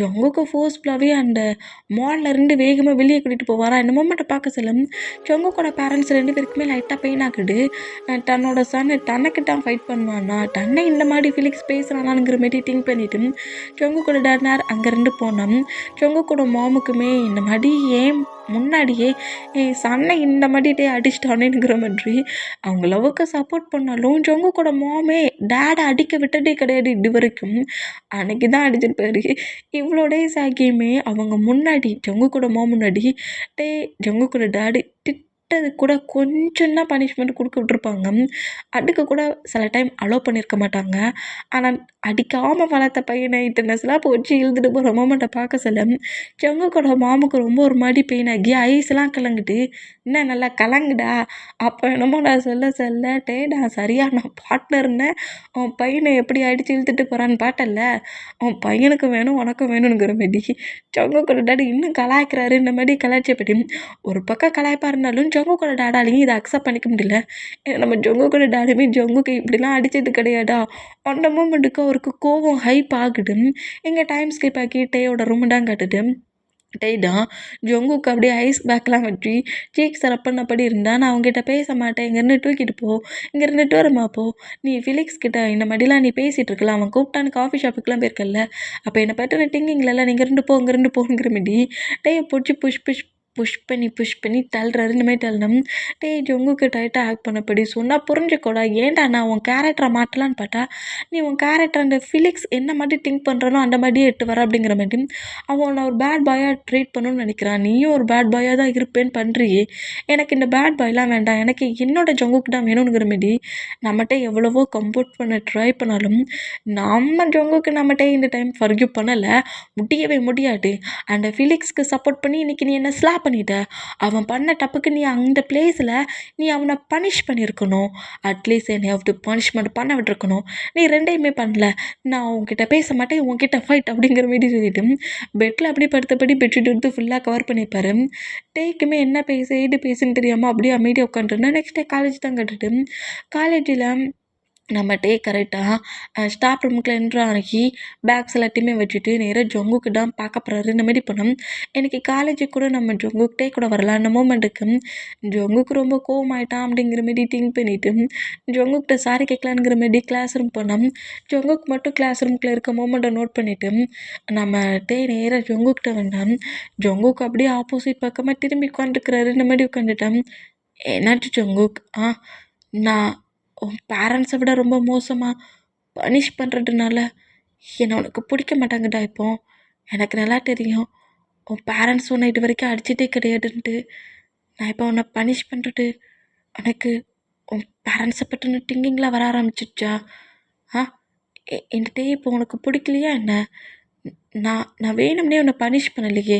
ஜங்குக்கு ஃபோர்ஸ்ஃபுல்லாகவே அந்த மால்லேருந்து வேகமாக வெளியே கூட்டிகிட்டு போவாரா. இந்த மூமெண்ட்டை பார்க்க சொல்லும் ஜங்குக்கோட பேரண்ட்ஸ் 2 பேருக்குமே லைட்டாக பெயின் ஆகுது. தன்னோட சன்னு தன்னைக்கு தான் ஃபைட் பண்ணுவானா, தன்னை இந்த மாதிரி ஃபிலிக்ஸ் பேசுகிறானாங்கிற மாதிரி திங்க் பண்ணிட்டு ஜங்குக்கோட டேட்னார் அங்கேருந்து போனோம். ஜங்குக்கோட மாமுக்குமே இந்த மாதிரி ஏன் முன்னாடியே என் சன்னை இந்த மாதிரி அடிச்சிட்டானேங்கிற மாதிரி அவங்க லவ்வுக்கு சப்போர்ட் பண்ணாலும் ஜங்குக்கோட மாமே டேடை அடிக்க விட்டதே கிடையாது இது வரைக்கும், அன்னைக்கு தான் அடிச்சிருப்பாரு. இவ்வளோ டேஸ் ஆகியுமே அவங்க முன்னாடி ஜங்குக்கோட மாம் முன்னாடி ஜங்குக்கோட டேடி திட்டது கூட கொஞ்சம் தான் பனிஷ்மெண்ட் கொடுக்க விட்ருப்பாங்க, அதுக்கு கூட சில டைம் அலோவ் பண்ணியிருக்க மாட்டாங்க. ஆனால் அடிக்காமல் வளர்த்த பையனை இத்தனை ஸ்லாப் வச்சு இழுத்துட்டு போகிற மோமெண்ட்டை பார்க்க சொல்ல ஜங்குக்கோட மாமுக்கு ரொம்ப ஒரு மாதிரி பெயின் ஆகி ஐஸ்லாம் கலங்குது. என்ன நல்லா கலங்குடா, அப்போ என்னமோ நான் சொல்ல டேடா சரியா நான் பார்ட்னர்னு உன் பையனை எப்படி அடித்து இழுத்துட்டு போகிறான்னு பாட்டல்ல, உன் பையனுக்கு வேணும் உனக்கும் வேணுங்கிற மாதிரி ஜங்குக்கோட டாடி இன்னும் கலாய்க்கிறாரு. இந்த மாதிரி கலாய்ச்சப்படி ஒரு பக்கம் கலாய்ப்பாக இருந்தாலும் ஜங்குக்கோட டாடாலையும் இதை அக்செப்ட் பண்ணிக்க முடியல. நம்ம ஜங்குக்கோட டாடியுமே ஜங்குக்கு இப்படிலாம் அடித்தது கிடையாடா. அந்த மூமெண்ட்டுக்கு அவருக்கு கோவம் ஹைப் ஆகுது. எங்கள் டைம் ஸ்கிப் ஆக்கி டேயோட ரூம் தான் காட்டுது. டே தான் ஜங்குக்கு அப்படியே ஐஸ் பேக்லாம் வச்சு சீக் சரப் பண்ணபடி இருந்தால் நான் அவங்ககிட்ட பேச மாட்டேன், இங்கேருந்து தூக்கிட்டு போ, இங்கேருந்து டூரமா போ, நீ ஃபிலிக்ஸ் கிட்ட இந்த மாதிரிலாம் நீ பேசிகிட்டு இருக்கலாம், அவன் கூப்பிட்டான்னு காஃபி ஷாப்புக்கெலாம் போயிருக்கல, அப்போ என்னை பற்றின திங்கிங்லலாம் நீ இங்கேருந்து போங்கிற மாதிரி டேயை பிடிச்சி புஷ் பண்ணி தள்ளுறாரு. இந்த மாதிரி தள்ளணும். ஜங்குக்கு டைட்டாக ஆக்ட் பண்ணப்படி சொன்னால் புரிஞ்சுக்கூடா, ஏன்டா நான் உன் கேரக்டரை மாட்டலான்னு பார்த்தா நீ உன் கேரக்டர் அந்த ஃபிலிக்ஸ் என்ன மாதிரி திங்க் பண்ணுறானோ அந்த மாதிரியே எட்டு வர அப்படிங்கிற மாதிரி அவன் ஒரு பேட் பாயாக ட்ரீட் பண்ணணும்னு நினைக்கிறான், நீயும் ஒரு பேட் பாயாக தான் இருப்பேன்னு பண்ணுறியே, எனக்கு இந்த பேட் பாய்லாம் வேண்டாம், எனக்கு என்னோட ஜங்குக்கு தான் வேணுங்கிற மாதிரி நம்மகிட்ட எவ்வளவோ கம்போர்ட் பண்ண ட்ரை பண்ணாலும் நம்ம ஜங்குக்கு நம்மகிட்ட இந்த டைம் ஃபர்கியூ பண்ணலை, முடியவே முடியாது. அந்த ஃபிலிக்ஸ்க்கு சப்போர்ட் பண்ணி இன்றைக்கி நீ என்ன ஸ்லாப் பண்ணிட்ட, அவன் பண்ண தப்புக்கு நீ அந்த பிளேஸில் நீ அவனை பனிஷ் பண்ணியிருக்கணும், அட்லீஸ்ட் என்னையாவது பனிஷ்மெண்ட் பண்ண விட்டுருக்கணும், நீ 2யுமே பண்ணல, நான் உன்கிட்ட பேச மாட்டேன், உன்கிட்ட ஃபைட் அப்படிங்கிற மாதிரி சொல்லிட்டு பெட்டில் அப்படியே படுத்தபடி பெட்ஷீட் எடுத்து ஃபுல்லாக கவர் பண்ணியிருப்பாரு. டேக்குமே என்ன பேசுன்னு தெரியாமல் அப்படியே அமைதியாக உட்காந்துருந்தேன். நெக்ஸ்ட் டே காலேஜ் தான் கட்டுட்டு காலேஜில் நம்ம டே கரெக்டாக ஸ்டாஃப் ரூமுக்குள்ள என்ட்ரு ஆகி பேக்ஸ் எல்லாத்தையுமே வச்சுட்டு நேராக ஜொங்குக்கு தான் பார்க்க போகிறாரு. இந்த மாதிரி போனோம். எனக்கு காலேஜுக்கு கூட நம்ம ஜொங்குக்கு டே கூட வரலாம். அந்த மூமெண்ட்டுக்கு ஜொங்குக்கு ரொம்ப கோவமாயிட்டான் அப்படிங்கிற மாரி திங்க் பண்ணிவிட்டு ஜொங்குக்கிட்ட சாரி கேட்கலாங்கிற மாரி கிளாஸ் ரூம் போனோம். ஜொங்குக்கு மட்டும் கிளாஸ் ரூமுக்குள்ள இருக்க மூமெண்ட்டை நோட் பண்ணிவிட்டு நம்ம டே நேராக ஜொங்குக்கிட்ட வந்தோம். ஜொங்குக்கு அப்படியே ஆப்போசிட் பக்கமாக திரும்பி உட்காந்துருக்குறாரு. இந்த மாதிரி உட்காந்துட்டேன். என்னாச்சு ஜொங்குக்? நான் உன் பேரண்ட்ஸை விட ரொம்ப மோசமாக பனிஷ் பண்ணுறதுனால என்னை உனக்கு பிடிக்க மாட்டாங்கடா. இப்போ எனக்கு நல்லா தெரியும் உன் பேரண்ட்ஸ் உன்னை இது வரைக்கும் அடிச்சிட்டே கிடையாதுன்ட்டு. நான் இப்போ உன்னை பனிஷ் பண்ணுறது எனக்கு உன் பேரண்ட்ஸை பற்றின திங்கிங்லாம் வர ஆரம்பிச்சிடுச்சா? ஆ என்கிட்ட இப்போ உனக்கு பிடிக்கலையா என்ன? நான் வேணும்னே உன்னை பனிஷ் பண்ணலையே.